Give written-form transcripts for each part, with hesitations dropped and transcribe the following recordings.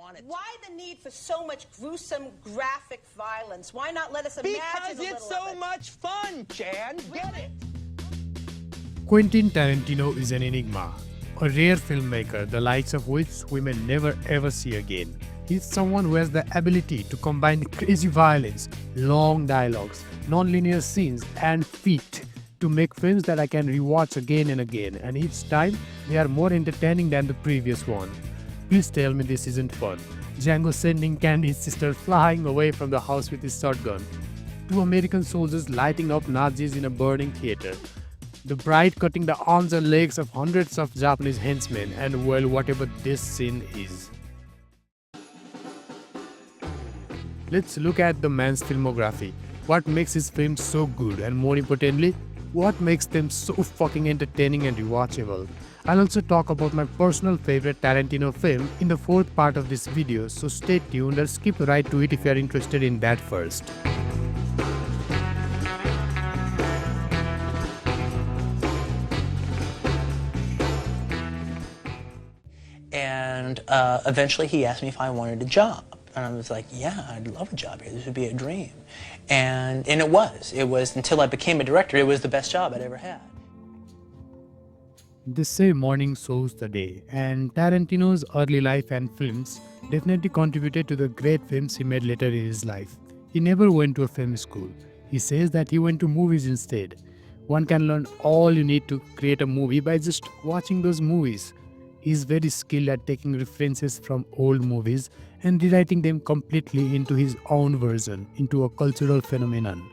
wanted to. Why the need for so much gruesome, graphic violence? Why not let us imagine Because a little it's so of it? much fun, Jan. Get it? Quentin Tarantino is an enigma, a rare filmmaker the likes of which we may never ever see again. He's someone who has the ability to combine crazy violence, long dialogues, non-linear scenes, and feet to make films that I can rewatch again and again, and each time they are more entertaining than the previous one. Please tell me this isn't fun. Django sending Candy's sister flying away from the house with his shotgun. Two American soldiers lighting up Nazis in a burning theater. The bride cutting the arms and legs of hundreds of Japanese henchmen, and well, whatever this scene is. Let's look at the man's filmography. What makes his films so good, and more importantly, what makes them so fucking entertaining and rewatchable. I'll also talk about my personal favorite Tarantino film in the fourth part of this video, so stay tuned or skip right to it if you are interested in that first. And eventually he asked me if I wanted a job. And I was like, yeah, I'd love a job here. This would be a dream. And it was. It was, until I became a director, it was the best job I'd ever had. They say morning shows the day, and Tarantino's early life and films definitely contributed to the great films he made later in his life. He never went to a film school. He says that he went to movies instead. One can learn all you need to create a movie by just watching those movies. He is very skilled at taking references from old movies and rewriting them completely into his own version, into a cultural phenomenon.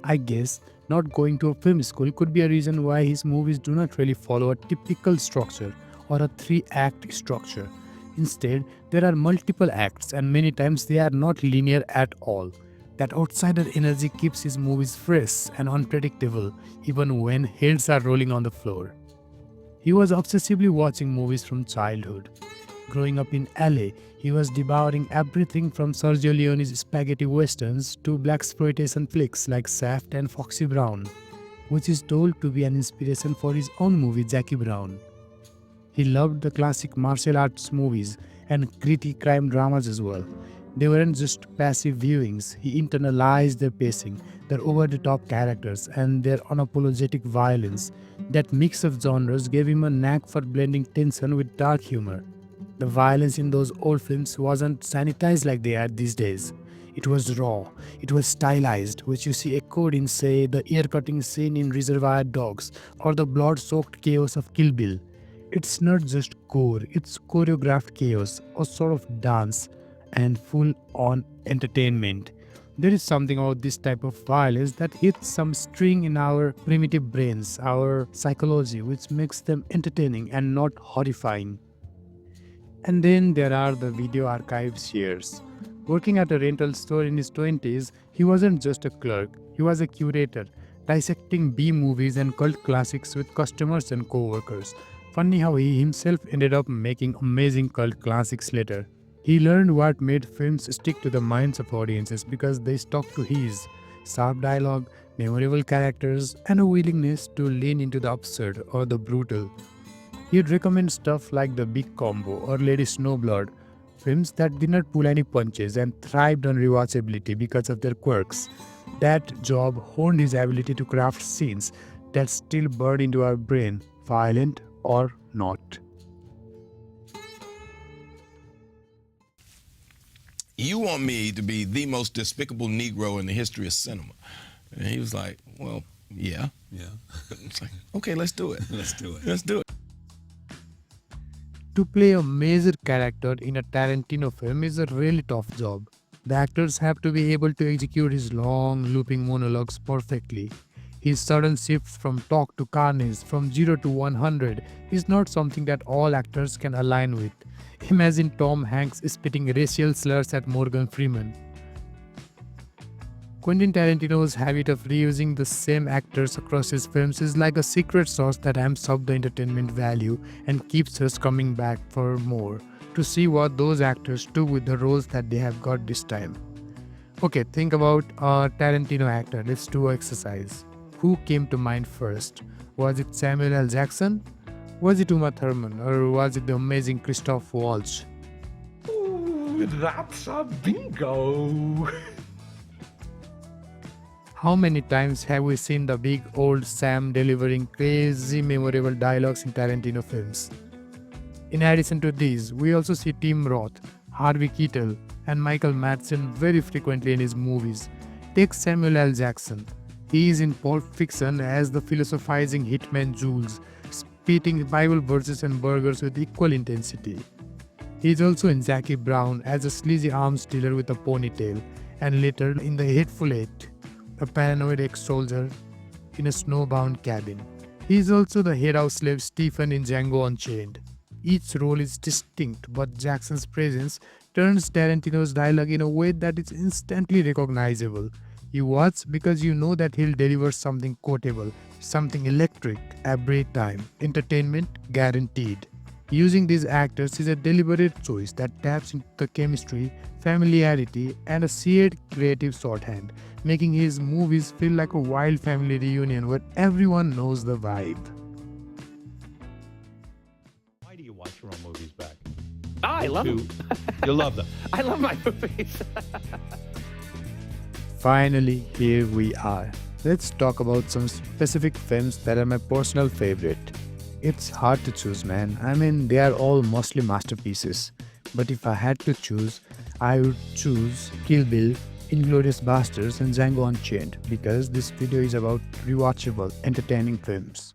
I guess not going to a film school could be a reason why his movies do not really follow a typical structure or a three-act structure. Instead, there are multiple acts, and many times they are not linear at all. That outsider energy keeps his movies fresh and unpredictable even when heads are rolling on the floor. He was obsessively watching movies from childhood. Growing up in LA, he was devouring everything from Sergio Leone's spaghetti westerns to blaxploitation flicks like Shaft and Foxy Brown, which is told to be an inspiration for his own movie Jackie Brown. He loved the classic martial arts movies and gritty crime dramas as well. They weren't just passive viewings. He internalized their pacing, their over-the-top characters, and their unapologetic violence. That mix of genres gave him a knack for blending tension with dark humor. The violence in those old films wasn't sanitized like they are these days. It was raw, it was stylized, which you see echoed in, say, the ear-cutting scene in Reservoir Dogs or the blood-soaked chaos of Kill Bill. It's not just gore, it's choreographed chaos, a sort of dance, and full-on entertainment. There is something about this type of violence that hits some string in our primitive brains, our psychology, which makes them entertaining and not horrifying. And then there are the video archives years. Working at a rental store in his 20s, he wasn't just a clerk, he was a curator, dissecting B-movies and cult classics with customers and co-workers. Funny how he himself ended up making amazing cult classics later. He learned what made films stick to the minds of audiences because they stuck to his sharp dialogue, memorable characters, and a willingness to lean into the absurd or the brutal. He'd recommend stuff like The Big Combo or Lady Snowblood, films that did not pull any punches and thrived on rewatchability because of their quirks. That job honed his ability to craft scenes that still burn into our brain, violent or not. You want me to be the most despicable Negro in the history of cinema? And he was like, well, yeah. Yeah. It's like, okay, let's do it. Let's do it. Let's do it. To play a major character in a Tarantino film is a really tough job. The actors have to be able to execute his long, looping monologues perfectly. His sudden shifts from talk to carnage, from 0 to 100, is not something that all actors can align with. Imagine Tom Hanks spitting racial slurs at Morgan Freeman. Quentin Tarantino's habit of reusing the same actors across his films is like a secret sauce that amps up the entertainment value and keeps us coming back for more, to see what those actors do with the roles that they have got this time. Okay, think about a Tarantino actor. Let's do an exercise. Who came to mind first? Was it Samuel L. Jackson? Was it Uma Thurman? Or was it the amazing Christoph Waltz? That's a bingo. How many times have we seen the big old Sam delivering crazy memorable dialogues in Tarantino films? In addition to these, we also see Tim Roth, Harvey Keitel, and Michael Madsen very frequently in his movies. Take Samuel L. Jackson. He is in Pulp Fiction as the philosophizing hitman Jules, spitting Bible verses and burgers with equal intensity. He is also in Jackie Brown as a sleazy arms dealer with a ponytail, and later in The Hateful Eight, a paranoid ex-soldier in a snowbound cabin. He is also the head house slave Stephen in Django Unchained. Each role is distinct, but Jackson's presence turns Tarantino's dialogue in a way that is instantly recognizable. You watch because you know that he'll deliver something quotable, something electric every time. Entertainment guaranteed. Using these actors is a deliberate choice that taps into the chemistry, familiarity, and a shared creative shorthand, making his movies feel like a wild family reunion where everyone knows the vibe. Why do you watch your own movies back? I love them. You love them. I love my movies. Finally, here we are. Let's talk about some specific films that are my personal favorite. It's hard to choose, man. I mean, they are all mostly masterpieces. But if I had to choose, I would choose Kill Bill, Inglourious Basterds, and Django Unchained because this video is about rewatchable, entertaining films.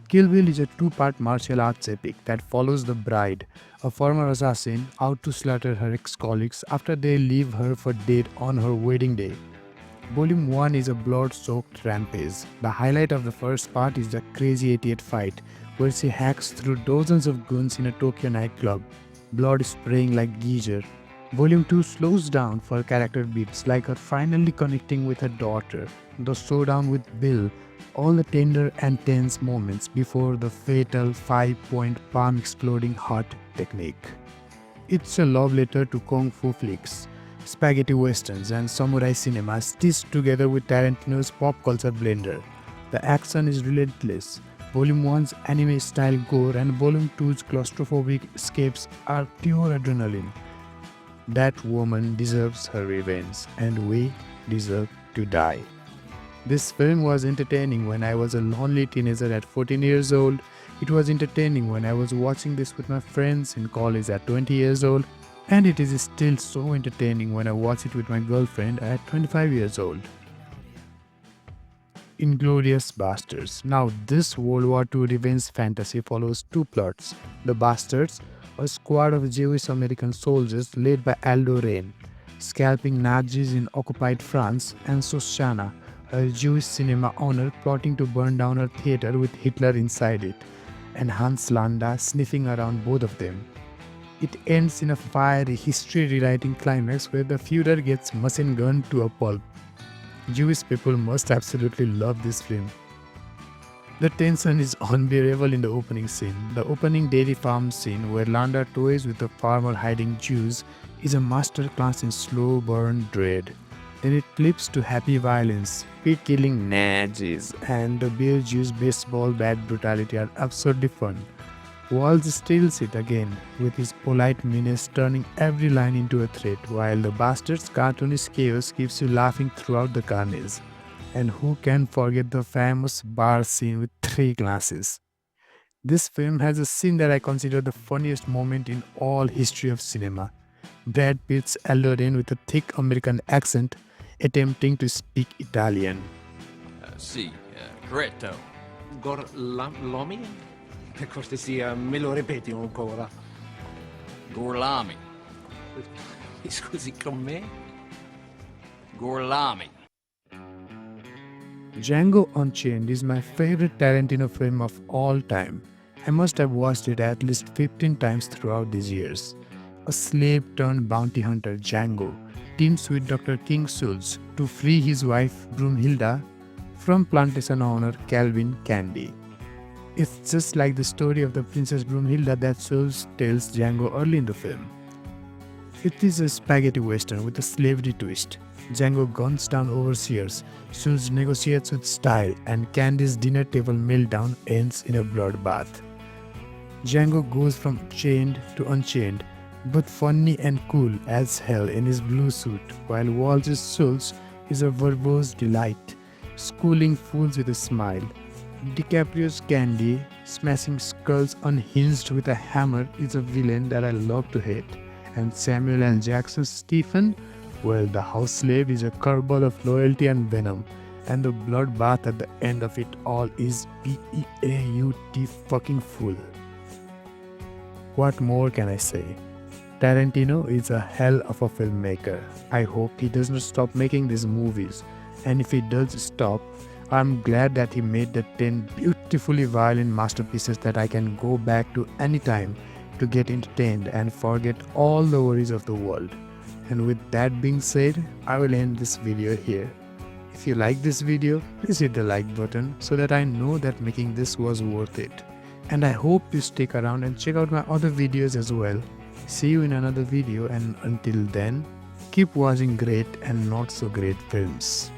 Kill Bill is a two-part martial arts epic that follows the bride, a former assassin, out to slaughter her ex-colleagues after they leave her for dead on her wedding day. Volume 1 is a blood-soaked rampage. The highlight of the first part is the crazy 88 fight, where she hacks through dozens of goons in a Tokyo nightclub, blood spraying like geyser. Volume 2 slows down for character beats like her finally connecting with her daughter, the showdown with Bill, all the tender and tense moments before the fatal 5-point palm exploding heart technique. It's a love letter to kung fu flicks, spaghetti westerns, and samurai cinema stitched together with Tarantino's pop culture blender. The action is relentless. Volume 1's anime-style gore and Volume 2's claustrophobic escapes are pure adrenaline. That woman deserves her revenge, and we deserve to die. This film was entertaining when I was a lonely teenager at 14 years old. It was entertaining when I was watching this with my friends in college at 20 years old. And it is still so entertaining when I watch it with my girlfriend at 25 years old. Inglourious Basterds. Now this World War II revenge fantasy follows two plots. The Bastards, a squad of Jewish American soldiers led by Aldo Raine, scalping Nazis in occupied France, and Shoshana, a Jewish cinema owner plotting to burn down her theater with Hitler inside it, and Hans Landa sniffing around both of them. It ends in a fiery history-rewriting climax where the Führer gets machine gunned to a pulp. Jewish people must absolutely love this film. The tension is unbearable in the opening scene. The opening dairy farm scene where Landa toys with a farmer hiding Jews is a masterclass in slow burn dread. Then it flips to happy violence, pig killing Nazis, and the beer juice baseball bat brutality are absurdly fun. Waltz steals it again, with his polite menace turning every line into a threat, while the Bastard's cartoonish chaos keeps you laughing throughout the carnage. And who can forget the famous bar scene with 3 glasses? This film has a scene that I consider the funniest moment in all history of cinema. Brad Pitt's Aldo Raine with a thick American accent attempting to speak Italian. Sì, corretto. Gorlami? Per cortesia, me lo ripeti ancora? Gorlami. Scusi, con me? Gorlami. Django Unchained is my favorite Tarantino film of all time. I must have watched it at least 15 times throughout these years. A slave-turned-bounty hunter, Django, teams with Dr. King Schultz to free his wife, Brunhilde, from plantation owner Calvin Candy. It's just like the story of the Princess Brunhilde that Schultz tells Django early in the film. It is a spaghetti western with a slavery twist. Django guns down overseers, Schultz negotiates with style, and Candy's dinner table meltdown ends in a bloodbath. Django goes from chained to unchained, but funny and cool as hell in his blue suit, while Walter Schultz is a verbose delight, schooling fools with a smile. DiCaprio's Candy, smashing skulls unhinged with a hammer, is a villain that I love to hate. And Samuel L. Jackson's Stephen, well, the house slave is a curveball of loyalty and venom. And the bloodbath at the end of it all is B-E-A-U-T fucking full. What more can I say? Tarantino is a hell of a filmmaker. I hope he does not stop making these movies. And if he does stop, I'm glad that he made the 10 beautifully violent masterpieces that I can go back to anytime to get entertained and forget all the worries of the world. And with that being said, I will end this video here. If you like this video, please hit the like button so that I know that making this was worth it. And I hope you stick around and check out my other videos as well. See you in another video, and until then, keep watching great and not so great films.